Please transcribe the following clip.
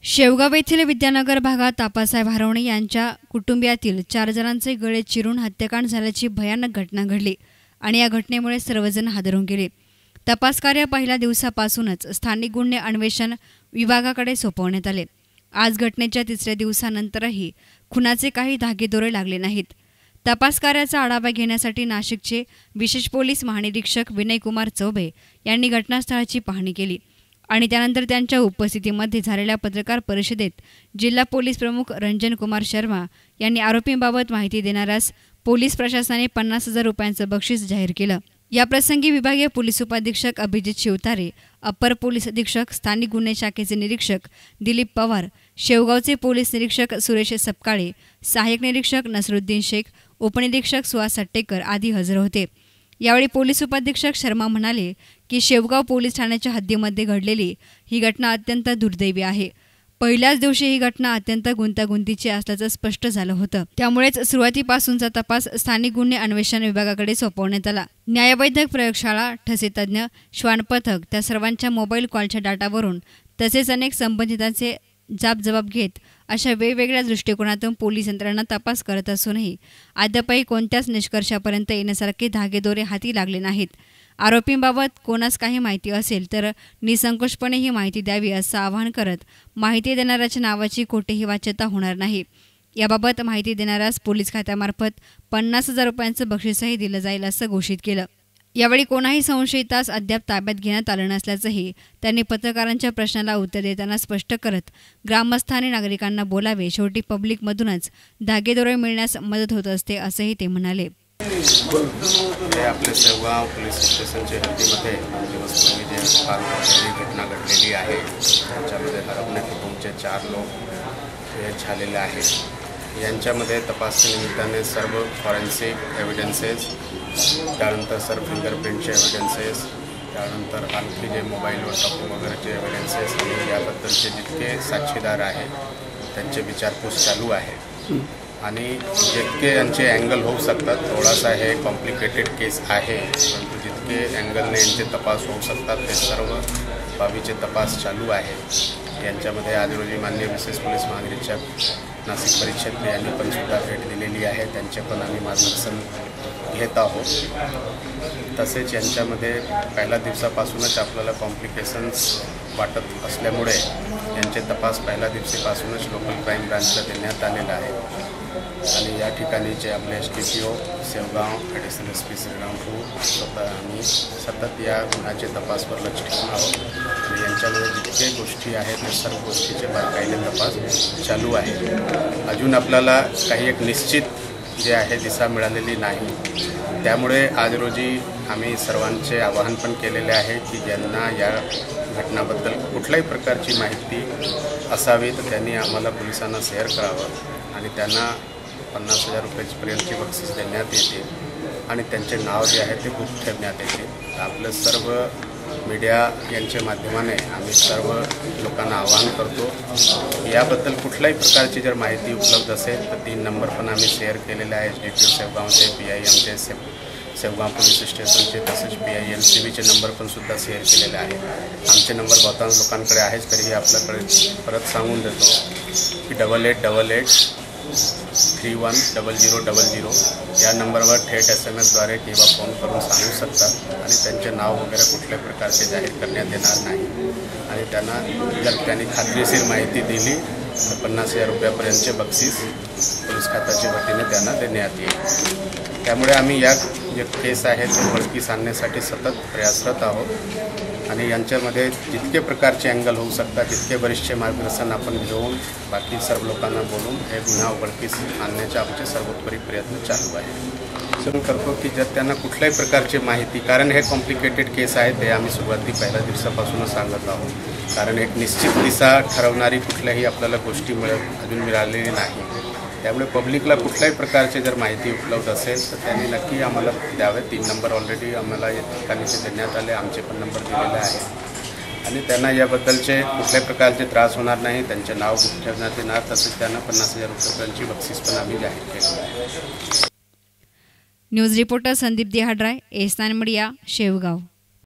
शेवगाव येथील विद्यानगर भागात आप्पासाहेब हरवणे यांच्या कुटुंबियातील 4 जणांचे गळे चिरून हत्याकांड झाल्याची भयानक घटना घडली आणि या घटनेमुळे सर्वजण हादरून गेले। तपास कार्य पहिल्या दिवसापासूनच स्थानिक गुन्हे अन्वेषण विभागाकडे सोपवण्यात आले। आज घटनेच्या 3ऱ्या दिवसानंतरही खुनाचे काही धागेदोरे लागले नाहीत। तपास कार्याचा आढावा घेण्यासाठी नाशिकचे विशेष पोलीस महानिरीक्षक विनयकुमार चौबे यांनी घटनास्थळाची पाहणी केली आणि त्यानंतर त्यांच्या उपस्थितीमध्ये झालेल्या पत्रकार परिषदेत जिल्हा पोलीस प्रमुख रंजन कुमार शर्मा यांनी आरोपींबाबत माहिती देणाऱ्यास पोलीस प्रशासनाने 50,000 रुपयांचे बक्षीस जाहीर केलं। या प्रसंगी विभागीय पोलीस उपाधीक्षक अभिजित शिवतारे, अप्पर पोलीस अधीक्षक स्थानिक गुन्हे शाखेचे निरीक्षक दिलीप पवार, शेवगावचे पोलीस निरीक्षक सुरेश सपकाळे, सहाय्यक निरीक्षक नसरुद्दीन शेख, उपनिरीक्षक सुहास सट्टेकर आदी हजर होते। यावेळी पोलीस उपाधीक्षक शर्मा म्हणाले की शेवगाव पोलीस ठाण्याच्या हद्दीमध्ये घडलेली ही घटना अत्यंत दुर्दैवी आहे। पहिल्याच दिवशी ही घटना अत्यंत गुंतागुंतीची असल्याचं स्पष्ट झालं होतं। त्यामुळेच सुरुवातीपासूनचा तपास स्थानिक गुन्हे अन्वेषण विभागाकडे सोपवण्यात आला। न्यायवैद्यक प्रयोगशाळा, ठसे तज्ञ, श्वान पथक त्या सर्वांच्या मोबाईल कॉलच्या डाटावरून तसेच अनेक संबंधितांचे जबाब घेत अशा वेगवेगळ्या दृष्टिकोनातून पोलीस यंत्रणा तपास करत असूनही अद्यापही कोणत्याच निष्कर्षापर्यंत येण्यासारखे धागेदोरे हाती लागले नाहीत। आरोपींबाबत कोणास काही माहिती असेल तर निसंकोचपणे ही माहिती द्यावी असं आवाहन करत माहिती देणाऱ्याच्या नावाची कोठेही वाच्यता होणार नाही। याबाबत माहिती देणाऱ्यास पोलीस खात्यामार्फत 50,000 रुपयांचं बक्षीसही दिलं जाईल असं घोषित केलं। यावेळी कोणाही संशयितास अद्याप ताब्यात घेण्यात आलं नसल्याचंही त्यांनी पत्रकारांच्या प्रश्नाला उत्तर देताना स्पष्ट करत ग्रामस्थांनी नागरिकांना बोलावे, शेवटी पब्लिकमधूनच धागेदोरे मिळण्यास मदत होत असते असंही ते म्हणाले। आपल्या शेवगाव पोलीस स्टेशनच्या हद्दीमध्ये दिवसपूर्वी जे फार मोठी घटना घडलेली आहे त्याच्यामध्ये हरवणे कुटुंबचे 4 लोक हे झालेले आहेत। यांच्यामध्ये तपासणी निमित्ताने सर्व फॉरेन्सिक एव्हिडन्सेस, त्यानंतर सर्व फिंगरप्रिंटचे एव्हिडन्सेस, त्यानंतर आणखी जे मोबाईलवर टॉपिंग वगैरेचे एव्हिडन्सेस आणि याबद्दलचे जितके साक्षीदार आहेत त्यांचे विचारपूस चालू आहे आणि जितके यांचे अँगल होऊ शकतात, थोडासा हे कॉम्प्लिकेटेड केस आहे परंतु जितके अँगलने यांचे तपास होऊ शकतात ते सर्व बाबीचे तपास चालू आहे। यांच्यामध्ये आज रोजी माननीय विशेष पोलीस महानिरीक्षक नाशिक परिक्षेत्र यांनी पण सुद्धा भेट दिलेली आहे, त्यांचे पण आम्ही मार्गदर्शन घेत आहोत। तसेच यांच्यामध्ये पहिल्या दिवसापासूनच आपल्याला कॉम्प्लिकेशन्स वाटत असल्यामुळे यांचे तपास पहिल्या दिवशीपासूनच लोकल क्राईम ब्रांचला देण्यात आलेला आहे आणि या ठिकाणी जे आपले STPO Shevgaon, additional SP Shriram स्वतः आम्ही सतत या गुन्ह्याचे तपासवर लक्ष ठेवून आहोत आणि यांच्यामध्ये जितके गोष्टी आहेत त्या सर्व गोष्टीचे बारकाईने तपास चालू आहे। अजून आपल्याला काही एक निश्चित जे आहे दिशा मिळालेली नाही, त्यामुळे आज रोजी आम्ही सर्वांचे आवाहन पण केलेले आहे की ज्यांना या घटनाबद्दल कुठल्याही प्रकारची माहिती असावी तर त्यांनी आम्हाला पोलिसांना शेअर करावं आणि त्यांना 50,000 रुपयांपर्यंतची बक्षीस देण्यात येते आणि त्यांचे नाव जे आहे ते गुप्त ठेवण्यात येते। आपलं सर्व मीडिया यांच्या माध्यमाने आम्ही सर्व लोकांना आवाहन करतो याबद्दल कुठल्याही प्रकारची जर माहिती उपलब्ध असेल तर 3 नंबर पण आम्ही शेअर केलेले आहे। SDPO शेवगावचे, PIMचे शेवगाव पोलीस स्टेशनचे, तसेच PILCBचे नंबर पण सुद्धा शेअर केलेले आहे। आमचे नंबर बहुतांश लोकांकडे आहेच, तरीही आपल्याकडे परत सांगून देतो की 8888 310000 या नंबरवर थेट SMS द्वारे किंवा फोन करून सांगू शकतात आणि त्यांचे नाव वगैरे कुठल्या प्रकारचे जाहीर करण्यात येणार नाही आणि त्यांना जर त्यांनी खात्रीशीर माहिती दिली तर 50,000 रुपयापर्यंतचे बक्षीस पोलीस खात्याच्या वतीने त्यांना देण्यात येईल। त्यामुळे आम्ही या जे केस आहेत ते उघडकीस आणण्यासाठी सतत प्रयासरत आहोत आणि यांच्यामध्ये जितके प्रकारचे अँगल होऊ शकतात तितके बरेचसे मार्गदर्शन आपण घेऊन बाकी सर्व लोकांना बोलून हे गुन्हा उघडकीस आणण्याचे आमचे सर्वोत्तरी प्रयत्न चालू आहे। सांगू करतो की जर त्यांना कुठल्याही प्रकारची माहिती, कारण हे कॉम्प्लिकेटेड केस आहे ते आम्ही सुरुवाती पहिल्या दिवसापासूनच सांगत आहोत, कारण एक निश्चित दिशा ठरवणारी कुठल्याही आपल्याला गोष्टी अजून मिळालेली नाही। त्यामुळे पब्लिकला कुठल्याही प्रकारची जर माहिती उपलब्ध असेल तर त्यांनी नक्की आम्हाला द्यावे। 3 नंबर ऑलरेडी आम्हाला या ठिकाणी देण्यात आले, आमचे पण नंबर दिलेले आहेत आणि त्यांना याबद्दलचे कुठल्याही प्रकारचे त्रास होणार नाही, त्यांचे नाव गुप्त ठेवण्यात येणार, तसेच त्यांना 50,000 रुपयांची बक्षीस पण आम्ही जाहीर केलेली आहे। न्यूज रिपोर्टर संदीप दिहाड्राय, A9 मीडिया, शेवगाव।